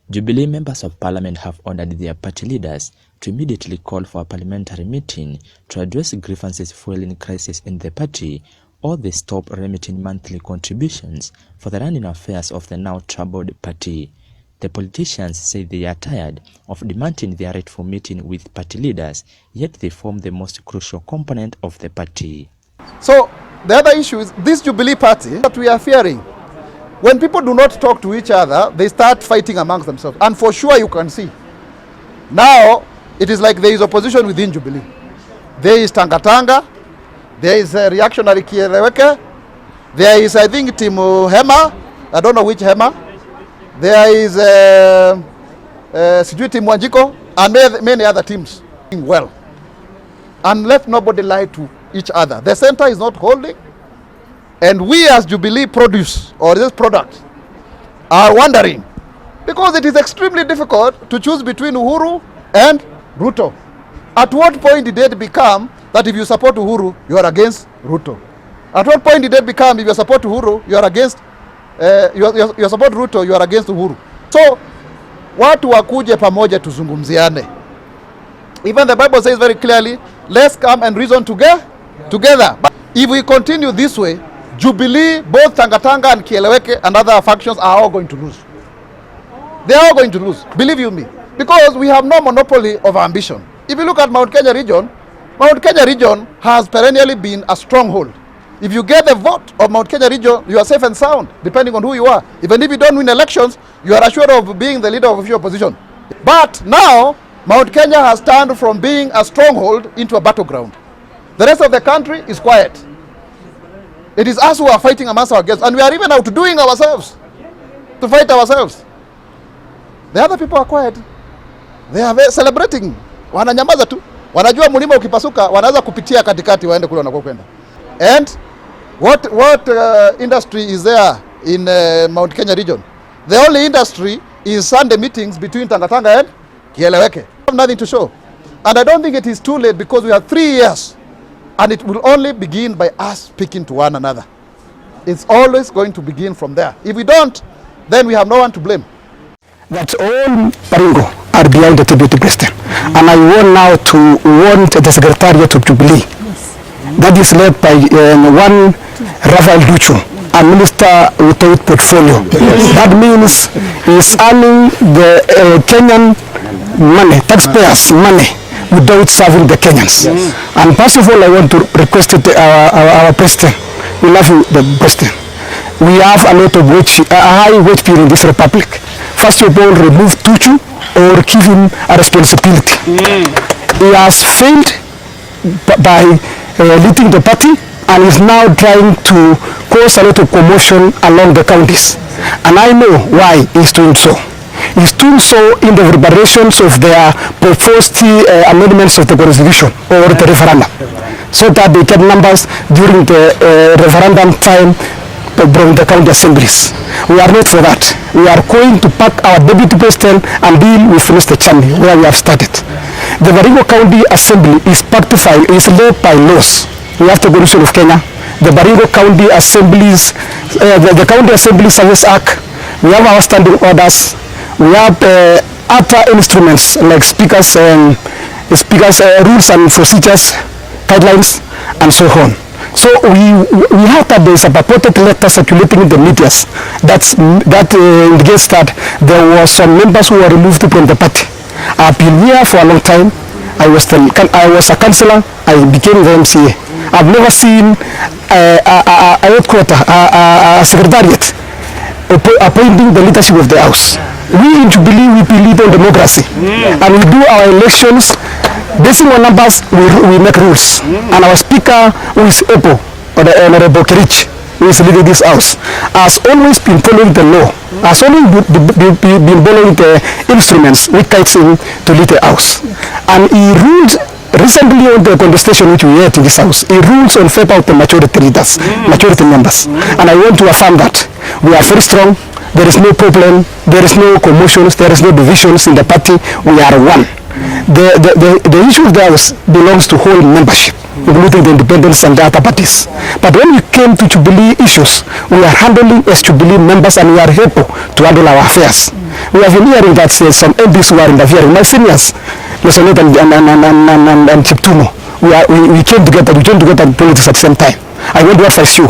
Jubilee members of parliament have ordered their party leaders to immediately call for a parliamentary meeting to address grievances fueling crisis in the party, or they stop remitting monthly contributions for the running affairs of the now troubled party. The politicians say they are tired of demanding their rightful meeting with party leaders, yet they form the most crucial component of the party. So the other issue is this Jubilee party that we are fearing. When people do not talk to each other, they start fighting amongst themselves. And for sure you can see. Now, it is like there is opposition within Jubilee. There is Tanga, there is reactionary Kieleweke, there is, I think, Timu Hema, I don't know which Hema. There is Sijui Timu Wanjiko, and many other teams doing well. And let nobody lie to each other. The center is not holding. And we as Jubilee produce, or this product, are wondering, because it is extremely difficult to choose between Uhuru and Ruto. At what point did it become that if you support Uhuru, you are against Ruto? At what point did it become if you support Uhuru, you are against, you support Ruto, you are against Uhuru? So, watu wakuje pamoja tuzungumziane. Even the Bible says very clearly, let's come and reason together. But if we continue this way, Jubilee, both Tanga and Kieleweke and other factions are all going to lose. They are all going to lose, believe you me. Because we have no monopoly of ambition. If you look at Mount Kenya region has perennially been a stronghold. If you get the vote of Mount Kenya region, you are safe and sound, depending on who you are. Even if you don't win elections, you are assured of being the leader of your opposition. But now, Mount Kenya has turned from being a stronghold into a battleground. The rest of the country is quiet. It is us who are fighting amongst our guests, and we are even outdoing ourselves to fight ourselves. The other people are quiet. They are celebrating. Wananyamaza tu. Wanajua mlima ukipasuka, wanaanza kupitia katikati waende kule wanakokwenda. And what industry is there in Mount Kenya region? The only industry is Sunday meetings between Tanga and Kieleweke. I have nothing to show. And I don't think it is too late, because we have 3 years. And it will only begin by us speaking to one another. It's always going to begin from there. If we don't, then we have no one to blame. That all Baringo are behind the deputy president. And I want now to warn the Secretariat of Jubilee. That is led by one Rafael Ducho, a minister without portfolio. That means he's earning the Kenyan money, taxpayers' money, without serving the Kenyans. And first of all, I want to request our president. We love you, the president. We have a lot of high wage period in this republic. First of all, remove Tuchu or give him a responsibility. He has failed by leading the party, and is now trying to cause a lot of commotion along the counties. And I know why he's doing so. He's doing so in the deliberations of their proposed amendments of the constitution or the referendum, so that they get numbers during the referendum time from the county assemblies. We are not for that. We are going to pack our deputy president and deal with Mr. Chami, where we have started. The Baringo County Assembly is led by laws. We have the Constitution of Kenya, the Baringo County Assemblies, the County Assembly Service Act. We have our standing orders. We have other instruments like speakers, rules and procedures, guidelines, and so on. So we have that there is a purported letter circulating in the media that indicates that there were some members who were removed from the party. I've been here for a long time. I was a councillor. I became the MCA. I've never seen a headquarter, a secretariat appointing the leadership of the house. We in Jubilee, we believe in democracy, and we do our elections based on numbers. We make rules, and our speaker, who is Epo, or the Honorable Kerich, who is leading this house, has always been following the law, has always been following the instruments which guides him to lead the house. And he ruled recently on the contestation which we had in this house. He rules on favor of the majority leaders, majority members. And I want to affirm that we are very strong. There is no problem, there is no commotions, there is no divisions in the party. We are one. The issue of the house belongs to whole membership, including the independents and the other parties. But when we came to Jubilee issues, we are handling as Jubilee members, and we are able to handle our affairs. We have been hearing that some MPs who are interfering. My seniors, Lesonet and Chiptumo, we came together in politics at the same time. I want to advise you.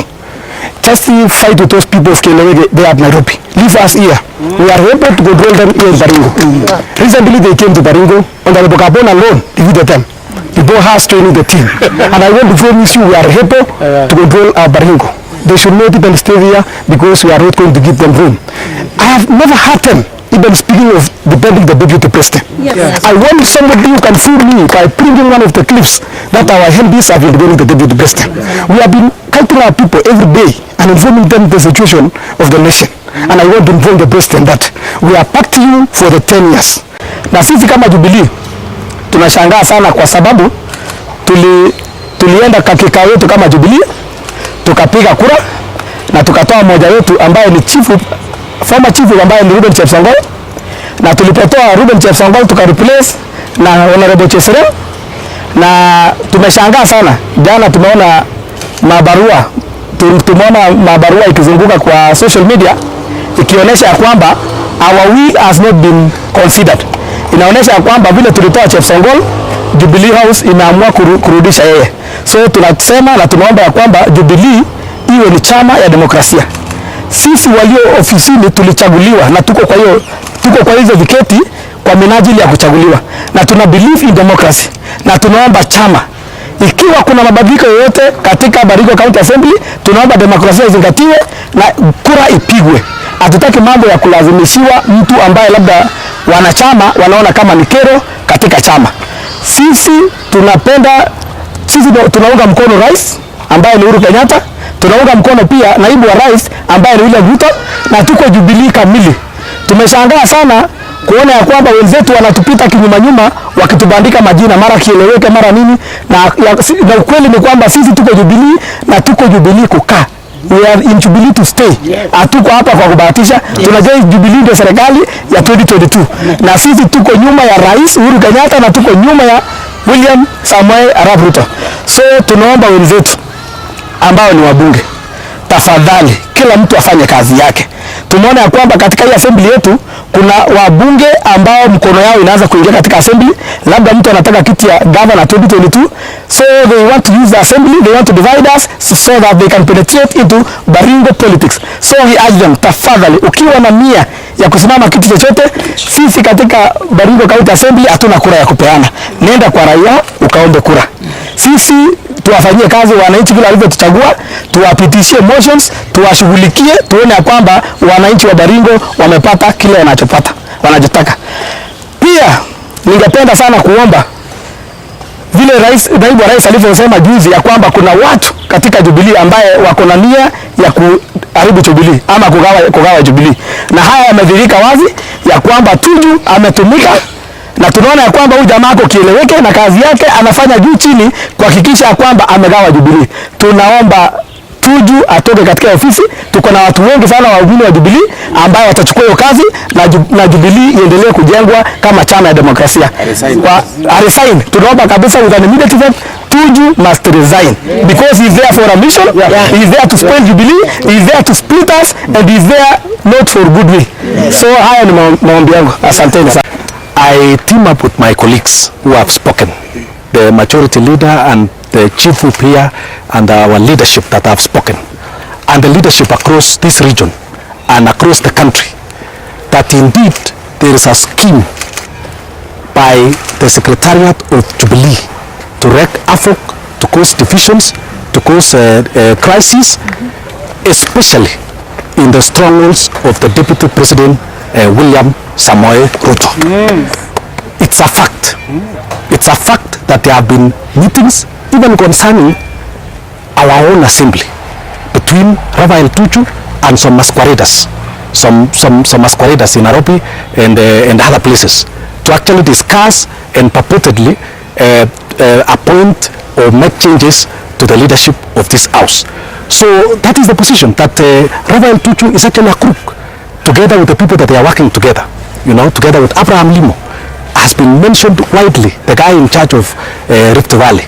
Just fight with those people they at Nairobi. Leave us here. We are able to control them here in Baringo. Recently they came to Baringo. Honorable Gabon alone defeated them. The boy has training the team. And I want to promise you we are able to control our Baringo. They should not even stay here because we are not going to give them room. I have never heard them even speaking of defending the deputy president. Yes. I want somebody who can fool me by bringing one of the clips that our MPs have been defending the deputy president. We have been helping our people every day and informing them the situation of the nation. And I want to inform the president that we are back to you for the 10 years. Na sisi kama Jubilee tunashangaa sana kwa sababu tulienda kakika yetu kama Jubilee, tukapiga kura na tukatoa mmoja wetu ambaye ni former chief ambaye ni Ruben Chepsongol, na tulipotoa Ruben Chepsongol tukareplace na Honorable Chesere, na tumeshangaa sana. Jana tumeona mabarua ikizunguka kwa social media ikionyesha kwamba our will has not been considered. Inaonyesha kwamba vile tulitoa Chepsongol, Jubilee House imeamua kurudisha yeye. So tunasema na tunaomba ya kwamba Jubilee iwe ni chama ya demokrasia. Sisi walio ofisini tulichaguliwa na tuko kwa hizo viketi kwa minajili ya kuchaguliwa, na tuna believe in democracy, na tunaomba chama, ikiwa kuna mabadiliko yoyote katika Baringo County Assembly, tunaomba demokrasia izingatiwe na kura ipigwe. Hatutaki mambo ya kulazimishiwa mtu ambaye labda wanachama wanaona kama ni kero katika chama. Sisi tunaunga mkono rais ambaye ni Uhuru Kenyatta, tunaunga mkono pia naibu wa rais ambaye ni William Ruto, na tuko Jubilee kamili. Tumeshangaa sana kuona ya kwamba wenzetu wanatupita kinyuma wakitubandika majina mara kieleweke mara nini, na ukweli ni kwamba sisi tuko Jubilee na tuko Jubilee kukaa. We are in Jubilee to stay. Hatuko hapa kwa kubahatisha. Tunajua Jubilee ndio serikali ya 2022. Na sisi tuko nyuma ya Rais Uhuru Kenyatta na tuko nyuma ya William Samoei Arap Ruto. So tunaomba wenzetu ambao ni wabunge, tafadhali kila mtu afanye kazi yake. Tumeona ya kwamba katika hii assembly yetu kuna wabunge ambao mkono yao inaanza kuingia katika assembly. Labda mtu anataka kiti ya governor 2022, so they want to use the assembly, they want to divide us so that they can penetrate into Baringo politics. So we urge them, tafadhali ukiwa na nia ya kusimama kiti chochote, sisi katika Baringo County Assembly hatuna kura ya kupeana. Nenda kwa raia ukaombe kura. Sisi tuwafanyie kazi wananchi vile walivyotuchagua, tuwapitishie motions, tuwashughulikie, tuone ya kwamba wananchi wa Baringo wamepata kile wanachotaka. Pia ningependa sana kuomba vile naibu wa rais alivyosema juzi ya kwamba kuna watu katika Jubilee ambaye wako na nia ya kuharibu Jubilee ama kugawa Jubilee, na haya yamedhihirika wazi ya kwamba Tuju ametumika, na tunaona ya kwamba huyu jamaa ako kieleweke na kazi yake anafanya juu chini kuhakikisha kwamba amegawa Jubilee. Tunaomba Tuju atoke katika ofisi. Tuko na watu wengi sana waumini wa Jubilee ambao watachukua hiyo kazi na Jubilee iendelee kujengwa kama chama ya demokrasia. Resign. Tunaomba kabisa with an immediate effect Tuju must resign because he is there for a mission. He is there to spoil Jubilee, he is there to split us, and he is there not for goodwill. So haya ni maombi yangu. Asanteni sana. I team up with my colleagues who have spoken, the majority leader and the chief whip here and our leadership that have spoken, and the leadership across this region and across the country, that indeed there is a scheme by the Secretariat of Jubilee to wreak havoc, to cause divisions, to cause crises, especially in the strongholds of the Deputy President William Samoei Ruto. It's a fact. It's a fact that there have been meetings even concerning our own assembly between Rafael Tuju and some masqueraders, some masqueraders in Nairobi and other places, to actually discuss and purportedly appoint or make changes to the leadership of this house. So that is the position that Rafael Tuju is actually a crook, together with the people that they are working together, together with Abraham Limo, has been mentioned widely, the guy in charge of Rift Valley.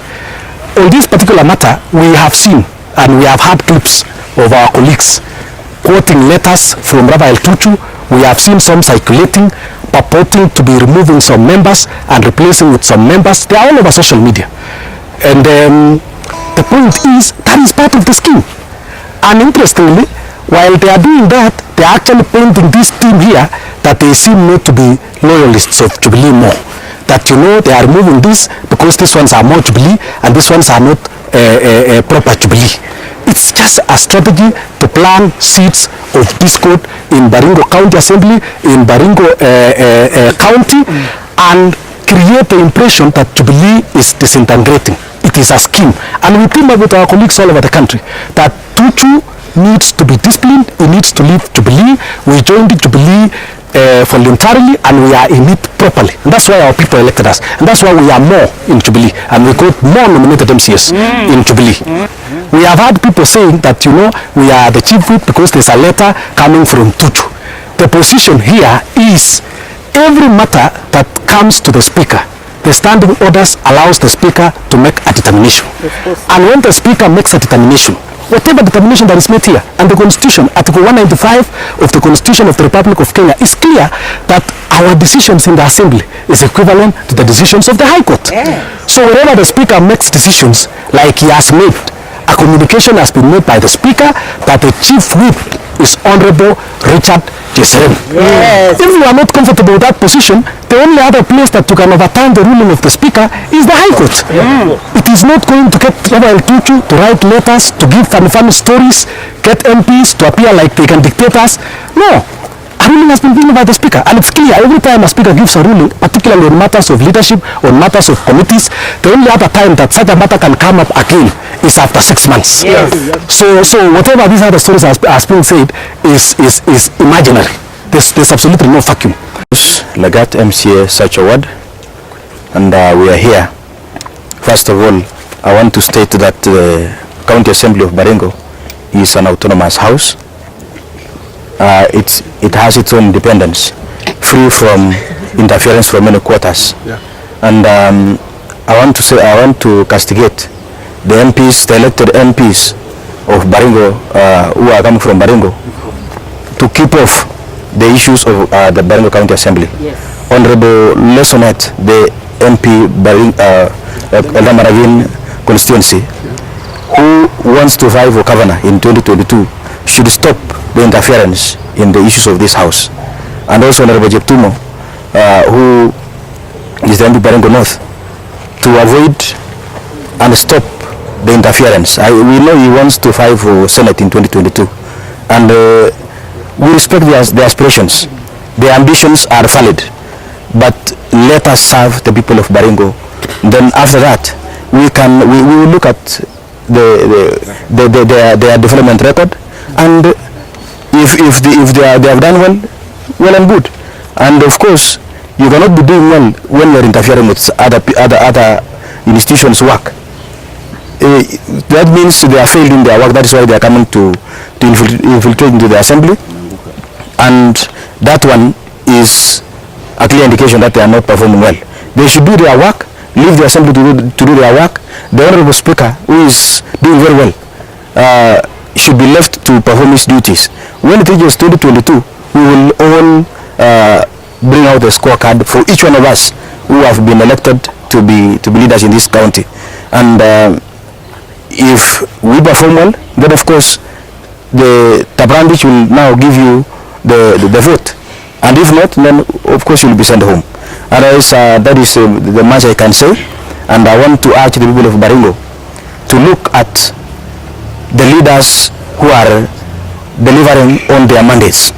On this particular matter, we have seen and we have had clips of our colleagues quoting letters from Rafael Tuju We have seen some circulating, purporting to be removing some members and replacing with some members. They are all over social media. And the point is, that is part of the scheme. And interestingly, while they are doing that, they are actually painting this team here that they seem not to be loyalists of Jubilee more. That, you know, they are removing this because these ones are more Jubilee and these ones are not proper Jubilee. It's just a strategy to plant seeds of discord in Baringo County Assembly, in Baringo County, and create the impression that Jubilee is disintegrating. It is a scheme. And we team up with our colleagues all over the country that Tuju needs to be disciplined, he needs to leave Jubilee. We joined the Jubilee voluntarily and we are in it properly. And that's why our people elected us. And that's why we are more in Jubilee. And we got more nominated MCS in Jubilee. We have had people saying that, you know, we are the chief whip because there's a letter coming from Tuju. The position here is every matter that comes to the speaker, the standing orders allows the speaker to make a determination. And when the speaker makes a determination, whatever determination that is made here, and the Constitution, Article 195 of the Constitution of the Republic of Kenya is clear that our decisions in the Assembly is equivalent to the decisions of the High Court. So wherever the Speaker makes decisions, like he has made, a communication has been made by the Speaker that the Chief Whip is Honorable Richard Jesserem. If you are not comfortable with that position, the only other place that you can overturn the ruling of the Speaker is the High Court. It is not going to get Reverend Tuju to write letters, to give funny stories, get MPs to appear like they can dictate us. No. A ruling has been given by the Speaker, and it's clear every time a Speaker gives a ruling, particularly on matters of leadership, on matters of committees, the only other time that such a matter can come up again is after 6 months. So whatever these other stories has been said is imaginary. There's absolutely no vacuum. Lagat MCA such a word, and we are here. First of all, I want to state that the County Assembly of Baringo is an autonomous house. It has its own independence, free from interference from any quarters. And I want to castigate the MPs, the elected MPs of Baringo, who are coming from Baringo, to keep off the issues of the Baringo County Assembly. Honorable Lesonet, the MP Eldamaragin constituency, who wants to vie for governor in 2022, should stop the interference in the issues of this house. And also Honorable Jeptumo, who is the MP Baringo North, to avoid and stop the interference. We know he wants to fight for Senate in 2022, and we respect their aspirations. Their ambitions are valid, but let us serve the people of Baringo. Then after that, we will look at their development record, and if they have done well and good. And of course, you cannot be doing well when you are interfering with other institutions' work. That means they are failing in their work. That is why they are coming to infiltrate into the assembly, and that one is a clear indication that they are not performing well. They should do their work, leave the assembly to do their work. The Honorable Speaker, who is doing very well, should be left to perform his duties. When it reaches 2022, we will all bring out the scorecard for each one of us who have been elected to be leaders in this county. And if we perform well, then of course the Tabrandich will now give you the vote. And if not, then of course you will be sent home. Otherwise, that is the much I can say. And I want to urge the people of Baringo to look at the leaders who are delivering on their mandates,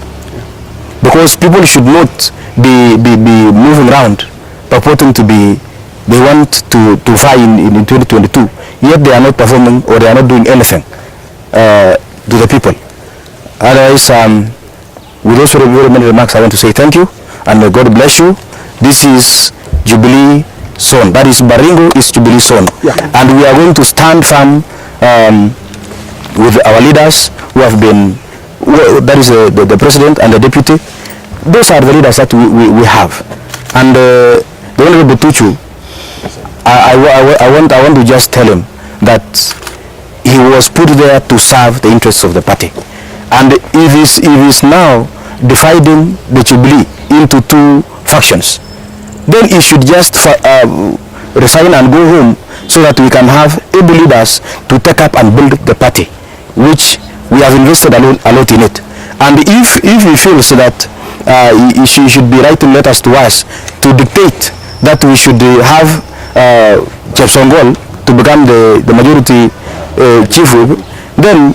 because people should not be moving around purporting to be, they want to vie in 2022, yet they are not performing or they are not doing anything to the people. Otherwise, with those very many remarks, I want to say thank you and may God bless you. This is Jubilee zone, that is Baringo is Jubilee zone, and we are going to stand firm with our leaders who have been, that is the president and the deputy. Those are the leaders that we have. And the Honorable Tuju, I want to just tell him that he was put there to serve the interests of the party. And it is now dividing the Jubilee into two factions. Then he should just resign and go home so that we can have able leaders to take up and build the party, which we have invested a lot in it. And if he feels that he should be writing letters to us to dictate that we should have Chepsongol to become the majority chief whip, then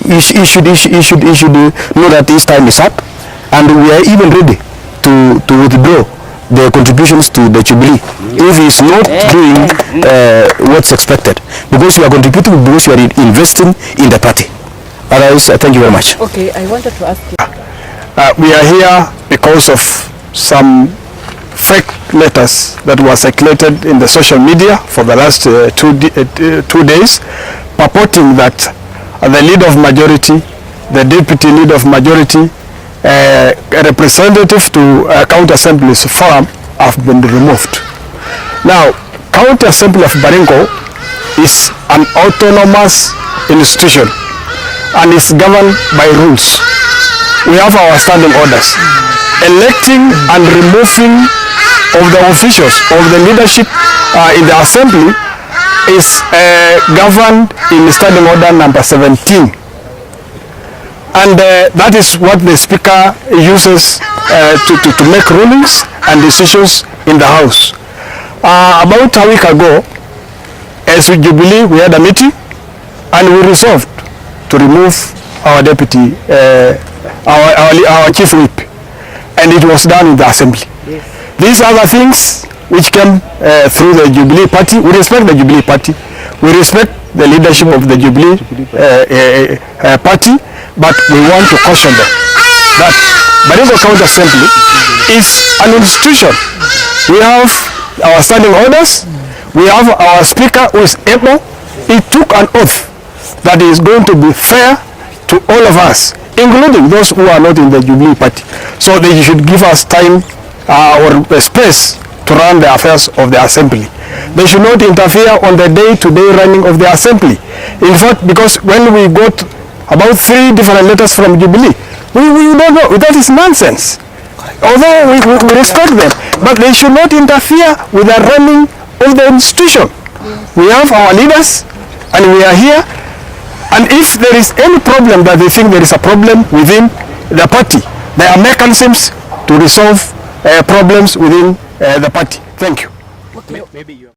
he should know that his time is up, and we are even ready to withdraw the contributions to the Jubilee if he is not doing what's expected, because you are contributing, because you are investing in the party. Otherwise, thank you very much. Okay, I wanted to ask you. We are here because of some fake letters that were circulated in the social media for the last 2 days, purporting that the leader of majority, the deputy leader of majority, a representative to County Assembly's forum have been removed. Now, County Assembly of Baringo is an autonomous institution and is governed by rules. We have our standing orders. Electing and removing of the officials of the leadership in the assembly is governed in standing order number 17. And that is what the speaker uses to make rulings and decisions in the house. About a week ago, as with Jubilee, we had a meeting and we resolved to remove our deputy, our chief whip, and it was done in the assembly. Yes. These are the things which came through the Jubilee party. We respect the Jubilee party. We respect the leadership of the Jubilee party, but we want to caution them that Baringo County Assembly is an institution. We have our standing orders. We have our speaker who is able. He took an oath that he is going to be fair to all of us, including those who are not in the Jubilee party. So they should give us time or space to run the affairs of the assembly. They should not interfere on the day-to-day running of the assembly. In fact, because when we got about 3 different letters from Jubilee, we don't know. That is nonsense. Although we respect them, but they should not interfere with the running of the institution. We have our leaders, and we are here. And if there is any problem that they think there is a problem within the party, there are mechanisms to resolve problems within the party. Thank you. Okay.